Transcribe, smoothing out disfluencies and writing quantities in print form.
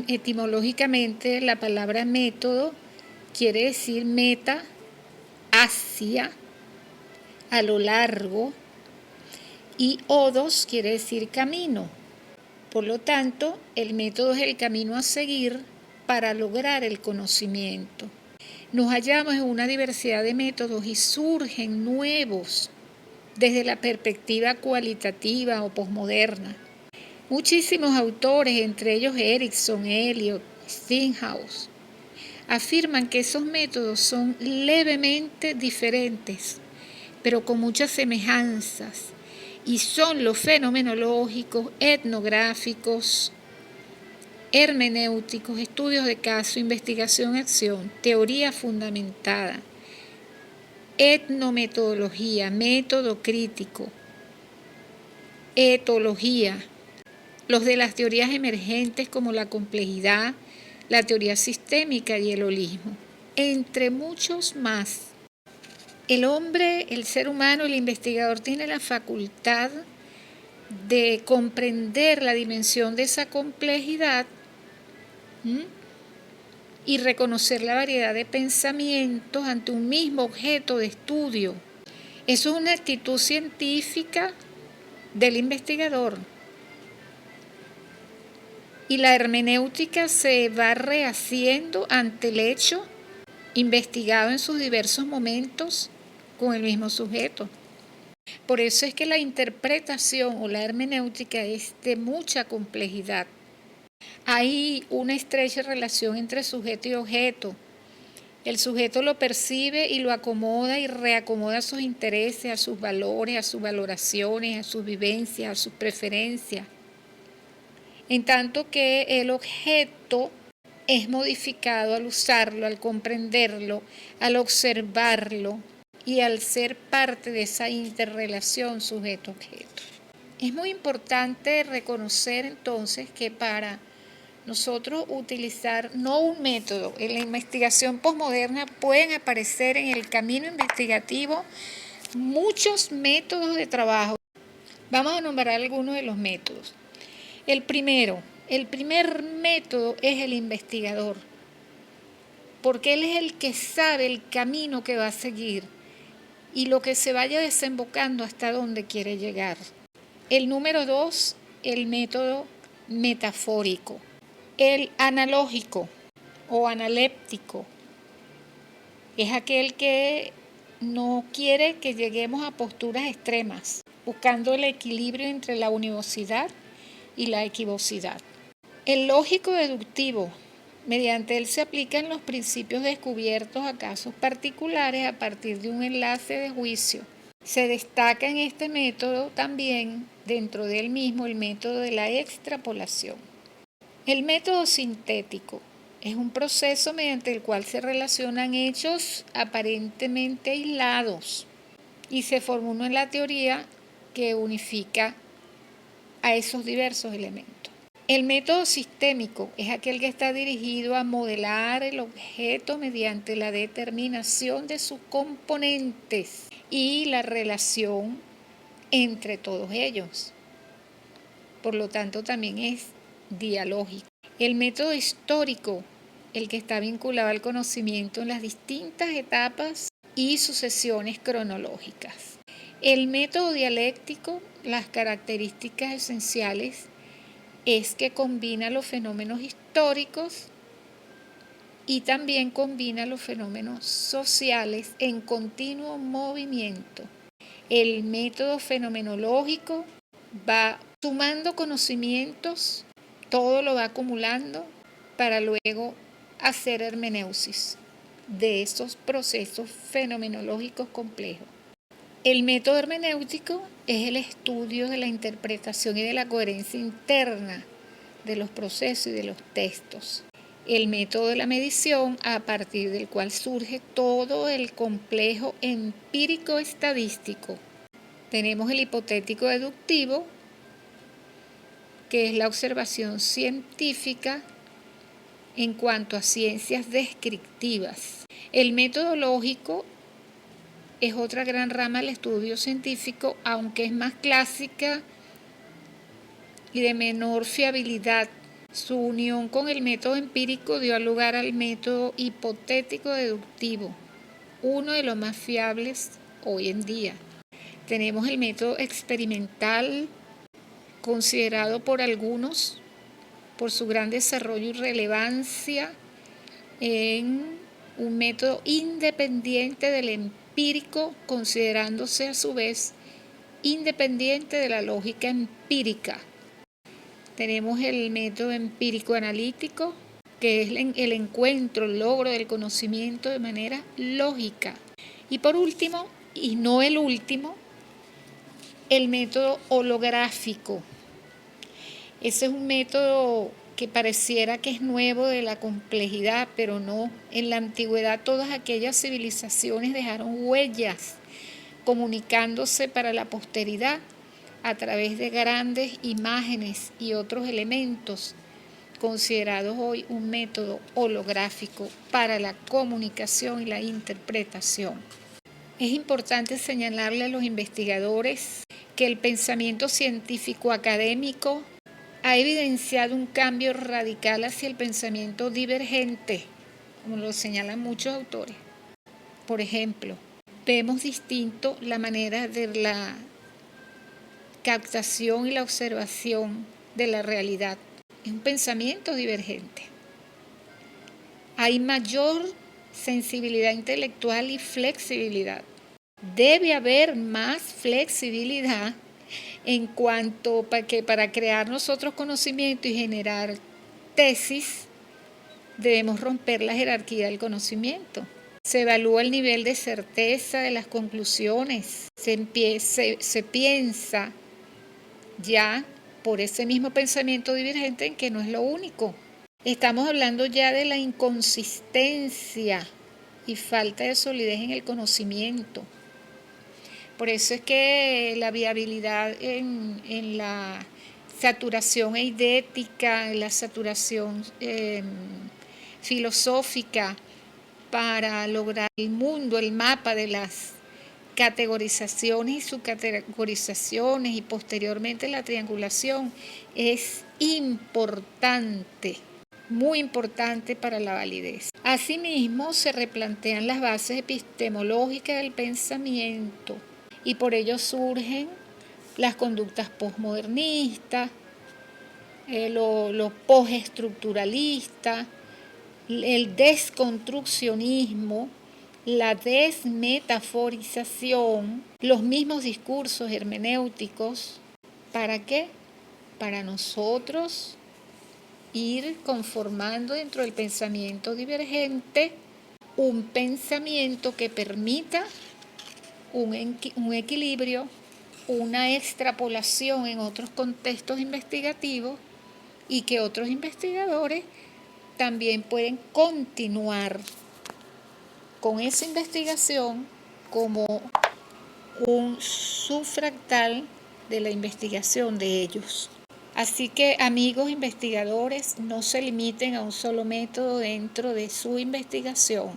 Etimológicamente, la palabra método quiere decir meta, hacia, a lo largo, y odos quiere decir camino. Por lo tanto, el método es el camino a seguir para lograr el conocimiento. Nos hallamos en una diversidad de métodos y surgen nuevos desde la perspectiva cualitativa o posmoderna. Muchísimos autores, entre ellos Erickson, Eliot, Steinhaus, afirman que esos métodos son levemente diferentes, pero con muchas semejanzas, y son los fenomenológicos, etnográficos, hermenéuticos, estudios de caso, investigación-acción, teoría fundamentada, etnometodología, método crítico, etología, los de las teorías emergentes como la complejidad, la teoría sistémica y el holismo, entre muchos más. El hombre, el ser humano, el investigador tiene la facultad de comprender la dimensión de esa complejidad y reconocer la variedad de pensamientos ante un mismo objeto de estudio. Eso es una actitud científica del investigador. Y la hermenéutica se va rehaciendo ante el hecho investigado en sus diversos momentos con el mismo sujeto. Por eso es que la interpretación o la hermenéutica es de mucha complejidad. Hay una estrecha relación entre sujeto y objeto. El sujeto lo percibe y lo acomoda y reacomoda a sus intereses, a sus valores, a sus valoraciones, a sus vivencias, a sus preferencias. En tanto que el objeto es modificado al usarlo, al comprenderlo, al observarlo y al ser parte de esa interrelación sujeto-objeto. Es muy importante reconocer entonces que para nosotros utilizar no un método, en la investigación posmoderna pueden aparecer en el camino investigativo muchos métodos de trabajo. Vamos a nombrar algunos de los métodos. El primer método es el investigador, porque él es el que sabe el camino que va a seguir y lo que se vaya desembocando hasta donde quiere llegar. El número 2, el método metafórico. El analógico o analéptico es aquel que no quiere que lleguemos a posturas extremas, buscando el equilibrio entre la univocidad y la equivocidad. El lógico deductivo, mediante él se aplican los principios descubiertos a casos particulares a partir de un enlace de juicio. Se destaca en este método también, dentro del mismo, el método de la extrapolación. El método sintético es un proceso mediante el cual se relacionan hechos aparentemente aislados y se forma una en la teoría que unifica a esos diversos elementos. El método sistémico es aquel que está dirigido a modelar el objeto mediante la determinación de sus componentes y la relación entre todos ellos. Por lo tanto, también es dialógico. El método histórico, el que está vinculado al conocimiento en las distintas etapas y sucesiones cronológicas. El método dialéctico, las características esenciales es que combina los fenómenos históricos y también combina los fenómenos sociales en continuo movimiento. El método fenomenológico va sumando conocimientos, todo lo va acumulando para luego hacer hermeneusis de esos procesos fenomenológicos complejos. El método hermenéutico es el estudio de la interpretación y de la coherencia interna de los procesos y de los textos. El método de la medición, a partir del cual surge todo el complejo empírico estadístico. Tenemos el hipotético deductivo, que es la observación científica en cuanto a ciencias descriptivas. El método lógico es otra gran rama del estudio científico, aunque es más clásica y de menor fiabilidad. Su unión con el método empírico dio lugar al método hipotético deductivo, uno de los más fiables hoy en día. Tenemos el método experimental, considerado por algunos por su gran desarrollo y relevancia en un método independiente del empírico, considerándose a su vez independiente de la lógica empírica. Tenemos el método empírico analítico, que es el encuentro, el logro del conocimiento de manera lógica. Y por último, y no el último, el método holográfico. Ese es un método que pareciera que es nuevo de la complejidad, pero no. En la antigüedad todas aquellas civilizaciones dejaron huellas, comunicándose para la posteridad a través de grandes imágenes y otros elementos, considerados hoy un método holográfico para la comunicación y la interpretación. Es importante señalarle a los investigadores que el pensamiento científico académico ha evidenciado un cambio radical hacia el pensamiento divergente, como lo señalan muchos autores. Por ejemplo, vemos distinto la manera de la captación y la observación de la realidad. Es un pensamiento divergente. Hay mayor sensibilidad intelectual y flexibilidad. Debe haber más flexibilidad en cuanto que para crear nosotros conocimiento y generar tesis, debemos romper la jerarquía del conocimiento. Se evalúa el nivel de certeza de las conclusiones. Se piensa ya por ese mismo pensamiento divergente en que no es lo único. Estamos hablando ya de la inconsistencia y falta de solidez en el conocimiento. Por eso es que la viabilidad en la saturación eidética, en la saturación filosófica para lograr el mundo, el mapa de las categorizaciones y subcategorizaciones y posteriormente la triangulación es importante, muy importante para la validez. Asimismo, se replantean las bases epistemológicas del pensamiento y por ello surgen las conductas posmodernistas, los postestructuralistas, el desconstruccionismo, la desmetaforización, los mismos discursos hermenéuticos. ¿Para qué? Para nosotros ir conformando dentro del pensamiento divergente un pensamiento que permita un equilibrio, una extrapolación en otros contextos investigativos y que otros investigadores también pueden continuar con esa investigación como un subfractal de la investigación de ellos. Así que, amigos investigadores, no se limiten a un solo método dentro de su investigación.